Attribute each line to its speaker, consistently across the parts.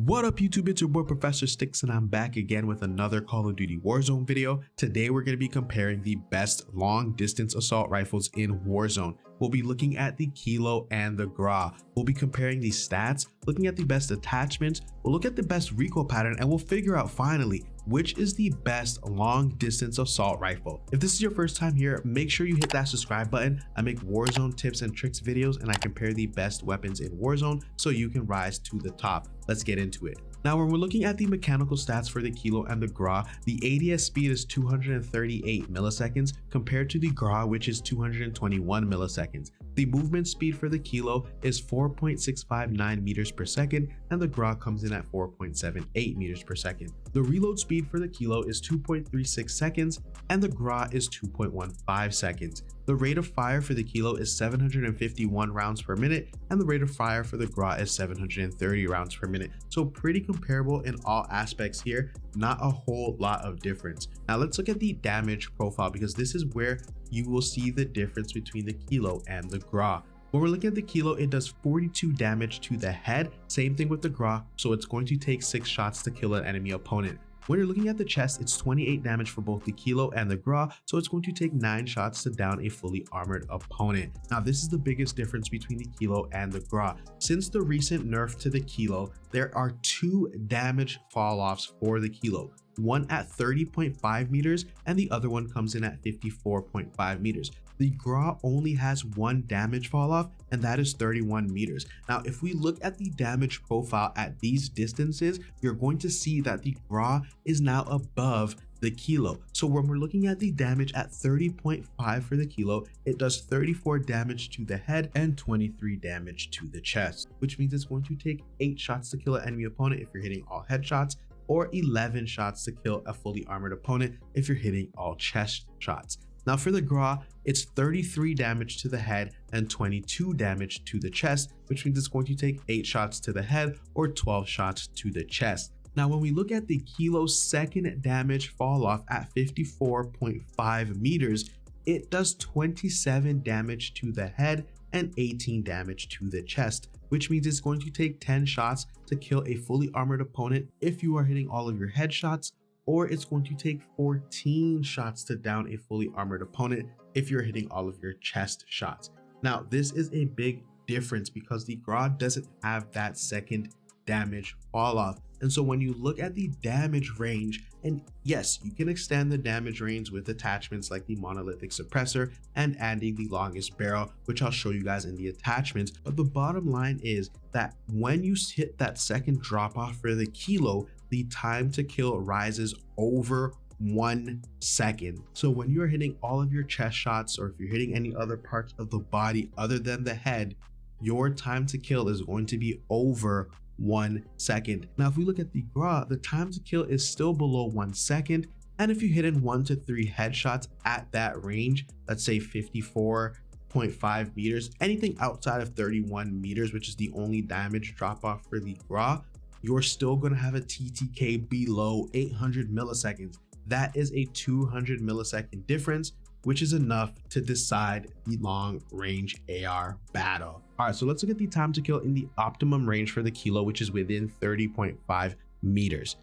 Speaker 1: What up YouTube, it's your boy ProfessorStix and I'm back again with another Call of Duty Warzone video. Today we're going to be comparing the best long distance assault rifles in Warzone. We'll be looking at the Kilo and the GRAU. We'll be comparing the stats, looking at the best attachments, we'll look at the best recoil pattern, and we'll figure out finally which is the best long distance assault rifle. If this is your first time here, make sure you hit that subscribe button. I make Warzone tips and tricks videos and I compare the best weapons in Warzone so you can rise to the top. Let's get into it. Now, when we're looking at the mechanical stats for the Kilo and the GRAU, the ADS speed is 238 milliseconds compared to the GRAU, which is 221 milliseconds. The movement speed for the Kilo is 4.659 meters per second and the GRAU comes in at 4.78 meters per second. The reload speed for the Kilo is 2.36 seconds and the GRAU is 2.15 seconds. The rate of fire for the Kilo is 751 rounds per minute and the rate of fire for the GRAU is 730 rounds per minute. So pretty comparable in all aspects here, not a whole lot of difference. Now let's look at the damage profile because this is where you will see the difference between the Kilo and the GRAU. When we're looking at the Kilo, it does 42 damage to the head, same thing with the GRAU, so it's going to take 6 shots to kill an enemy opponent. When you're looking at the chest, it's 28 damage for both the Kilo and the GRAU, so it's going to take 9 shots to down a fully armored opponent. Now, this is the biggest difference between the Kilo and the GRAU. Since the recent nerf to the Kilo, there are 2 damage fall-offs for the Kilo. One at 30.5 meters and the other one comes in at 54.5 meters. The GRAU only has 1 damage fall off and that is 31 meters. Now, if we look at the damage profile at these distances, you're going to see that the GRAU is now above the Kilo. So when we're looking at the damage at 30.5 for the Kilo, it does 34 damage to the head and 23 damage to the chest, which means it's going to take 8 shots to kill an enemy opponent if you're hitting all headshots, or 11 shots to kill a fully armored opponent if you're hitting all chest shots. Now for the GRAU, it's 33 damage to the head and 22 damage to the chest, which means it's going to take 8 shots to the head or 12 shots to the chest. Now when we look at the Kilo's second damage fall off at 54.5 meters, it does 27 damage to the head and 18 damage to the chest, which means it's going to take 10 shots to kill a fully armored opponent if you are hitting all of your headshots, or it's going to take 14 shots to down a fully armored opponent if you're hitting all of your chest shots. Now, this is a big difference because the GRAU doesn't have that second damage fall off. And so when you look at the damage range, and yes, you can extend the damage range with attachments like the monolithic suppressor and adding the longest barrel, which I'll show you guys in the attachments. But the bottom line is that when you hit that second drop off for the Kilo, the time to kill rises over 1 second. So when you're hitting all of your chest shots, or if you're hitting any other parts of the body other than the head, your time to kill is going to be over 1 second. Now, if we look at the GRAU, the time to kill is still below 1 second. And if you hit in 1 to 3 headshots at that range, let's say 54.5 meters, anything outside of 31 meters, which is the only damage drop off for the GRAU, you're still going to have a TTK below 800 milliseconds. That is a 200 millisecond difference, which is enough to decide the long range AR battle. All right, so let's look at the time to kill in the optimum range for the Kilo, which is within 30.5 meters.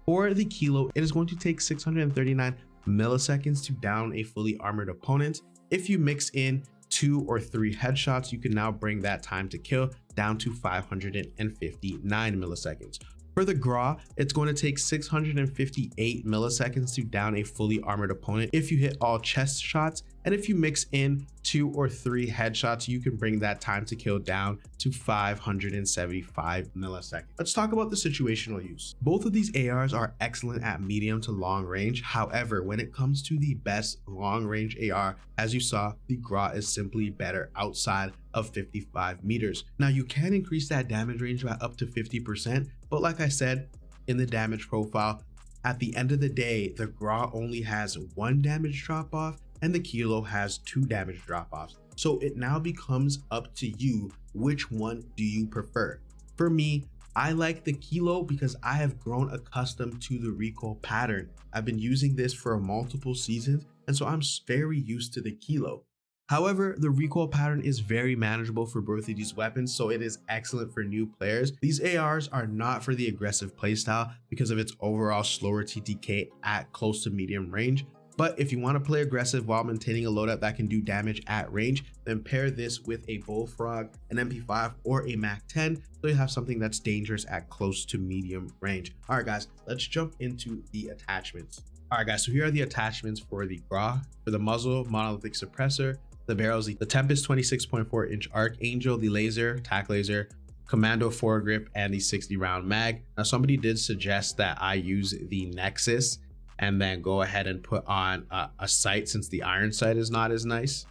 Speaker 1: For the Kilo, it is going to take 639 milliseconds to down a fully armored opponent. If you mix in 2 or 3 headshots, you can now bring that time to kill down to 559 milliseconds. For the GRAU, it's going to take 658 milliseconds to down a fully armored opponent if you hit all chest shots, and if you mix in 2 or 3 headshots, you can bring that time to kill down to 575 milliseconds. Let's talk about the situational use. Both of these ARs are excellent at medium to long range. However, when it comes to the best long range AR, as you saw, the GRAU is simply better outside of 55 meters. Now you can increase that damage range by up to 50%, but like I said in the damage profile, at the end of the day, the GRAU only has 1 damage drop off and the Kilo has 2 damage drop offs. So it now becomes up to you, which one do you prefer? For me, I like the Kilo because I have grown accustomed to the recoil pattern. I've been using this for multiple seasons, and so I'm very used to the Kilo. However, the recoil pattern is very manageable for both of these weapons, so it is excellent for new players. These ARs are not for the aggressive playstyle because of its overall slower TTK at close to medium range. But if you want to play aggressive while maintaining a loadout that can do damage at range, then pair this with a Bullfrog, an MP5, or a MAC-10, so you have something that's dangerous at close to medium range. All right, guys, let's jump into the attachments. All right, guys, so here are the attachments for the GRAU. For the muzzle, monolithic suppressor. The barrels, the Tempest 26.4 inch Archangel, the laser, tac laser, Commando foregrip, and the 60 round mag. Now, somebody did suggest that I use the Nexus and then go ahead and put on a sight, since the iron sight is not as nice.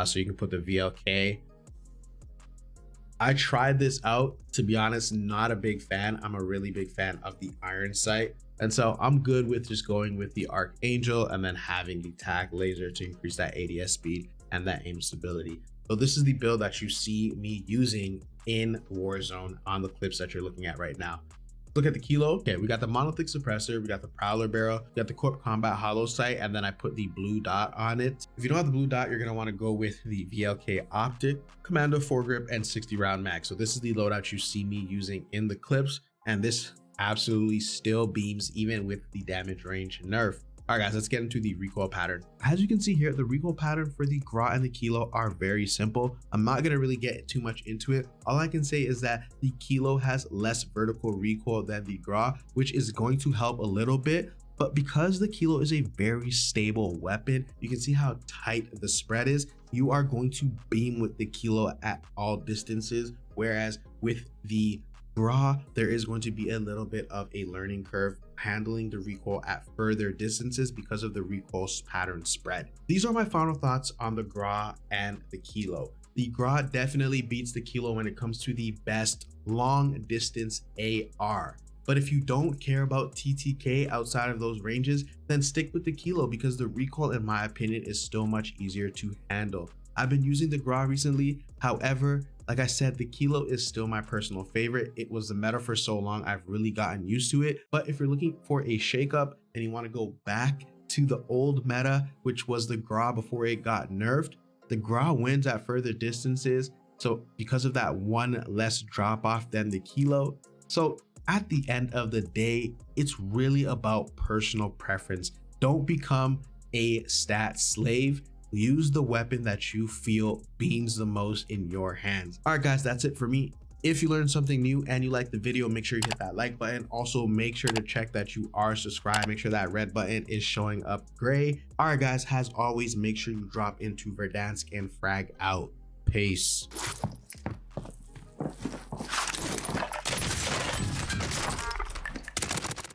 Speaker 1: So you can put the VLK. I tried this out. To be honest, not a big fan. I'm a really big fan of the iron sight. And so I'm good with just going with the Archangel and then having the tac laser to increase that ADS speed and that aim stability. So this is the build that you see me using in Warzone on the clips that you're looking at right now. Look at the kilo. Okay, we got the monolithic suppressor, we got the Prowler barrel, we got the Corp Combat hollow sight, and then I put the blue dot on it. If you don't have the blue dot, you're gonna wanna go with the VLK optic, Commando foregrip, and 60 round mag. So this is the loadout you see me using in the clips, and this absolutely still beams even with the damage range nerf. All right, guys, let's get into the recoil pattern. As you can see here, the recoil pattern for the GRAU and the Kilo are very simple. I'm not gonna really get too much into it. All I can say is that the Kilo has less vertical recoil than the GRAU, which is going to help a little bit. But because the Kilo is a very stable weapon, you can see how tight the spread is. You are going to beam with the Kilo at all distances, whereas with the GRAU, there is going to be a little bit of a learning curve handling the recoil at further distances because of the recoil pattern spread. These are my final thoughts on the GRAU and the Kilo. The GRAU definitely beats the Kilo when it comes to the best long distance AR. But if you don't care about TTK outside of those ranges, then stick with the Kilo because the recoil, in my opinion, is still much easier to handle. I've been using the GRAU recently. However, like I said, the Kilo is still my personal favorite. It was the meta for so long, I've really gotten used to it. But if you're looking for a shakeup and you want to go back to the old meta, which was the GRAU before it got nerfed, the GRAU wins at further distances. So because of that one less drop off than the Kilo. So at the end of the day, it's really about personal preference. Don't become a stat slave. Use the weapon that you feel beams the most in your hands. All right, guys, that's it for me. If you learned something new and you like the video, make sure you hit that like button. Also, make sure to check that you are subscribed. Make sure that red button is showing up gray. All right, guys, as always, make sure you drop into Verdansk and frag out. Peace.